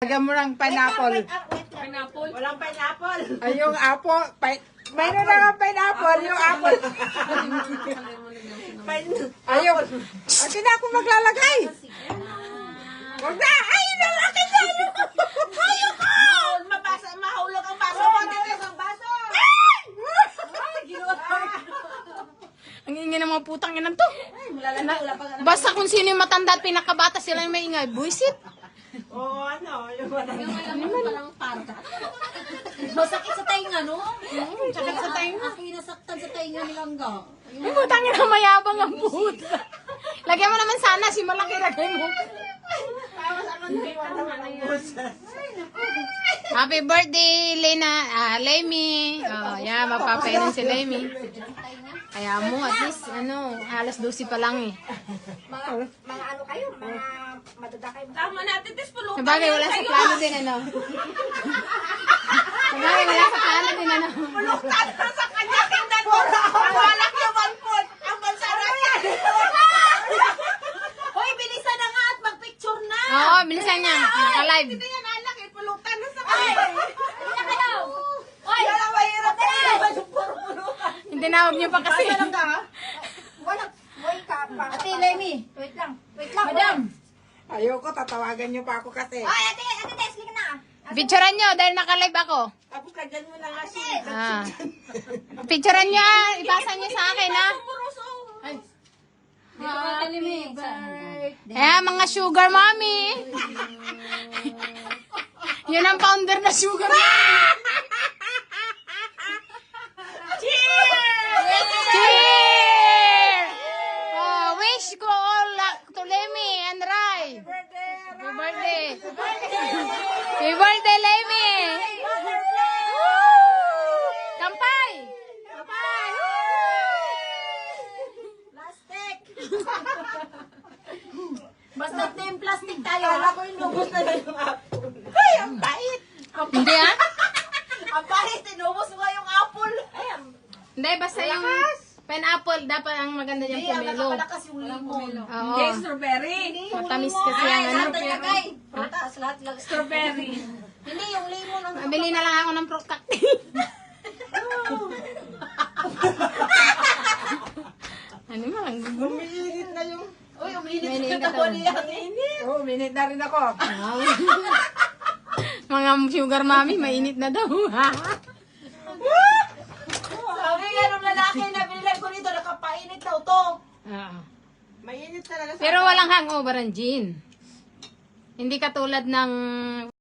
Lagyan mo ng pineapple. Pineapple? Walang pineapple. Ay, yung apple. Mayroon na nga pineapple. Yung apple. Ayun. At hindi ako maglalagay. Huwag na. Ay, nalaki na. Ayoko. Mahulog ang baso mo. Titis ang baso. Ang ingay ng mga putang inang to. Basta kung sino yung matanda at pinakabata sila yung maingay. Buisit. Oo, ano. Yung walang parka. Masakit sa tainga, no? Sakit sa tainga. Ako yung nasaktan sa tainga ni Langga. Ay, putang ina, mayabang ang puta. Lagyan mo naman sana, si malaki lagay mo. Happy birthday, Lena. Lemmy. Oh, yeah, mapapainan si Lemmy. Kaya mo, at least, alas 12 pa lang eh. Mga ano kayo? Mga madada kayo. Tama na, titis pulutan. Sabagay, wala sa plano din, Sabagay, wala sa plano din, Pulutan na sa kanya. Tingnan mo. Ang walak yung banpot. Ang bansara yan. Hoy, bilisan na nga at magpicture na! Oo, bilisan niya. Naka-live. Hindi yan alak eh. Pulutan na sa kanya. Hindi na kayo! Hoy! Yan ang mahirap na yan. Puro pulutan. Hindi nawag niyo pa kasi. Walang... Wait ka pa. Ate, Lemmy. Wait lang. Wait lang. Madam. Ayoko, tatawagan niyo pa ako kasi. Ay, ate, Tesli ka na. Picturean niyo dahil naka-live ako. Tapos lagyan mo na nga siya. Ah. Picturean niyo, ipasa niyo sa akin, ha? Happy birthday. Eh, mga sugar mommy. Yun ang founder na sugar mommy. Cheers! Oh, wish ko all luck to Lemmy and Rai. Happy birthday. Happy birthday, Lemmy. Kampay. Plastic. Basta team plastic tayo. Kala ko inubos na lang yung apple. Ay, ang bait. Hindi, ha? Ang bait. Inubos mo yung apple. Ay, ang Hindi, basta yung pineapple, dapat ang maganda dyan pomelo. Nakapalakas yung limon. Oo. strawberry. Matamis kasi yan, Lahat na lagay. Prutas, lahat lagay. Strawberry. Hindi, yung limon ang... Mabili na lang ako ng fruit cocktail. Ano mo, ang gugulo. Umiinit na yung... Uy, uminit Uminit yung ka tabo to. niya. Uminit. Oh, uminit na rin ako. Mga sugar mommy, mainit na daw. Sabi nga nung lalaki na binilan ko nito, nakapainit daw to. Oo. Mainit talaga sa... Pero walang hangover ang gin. Hindi katulad ng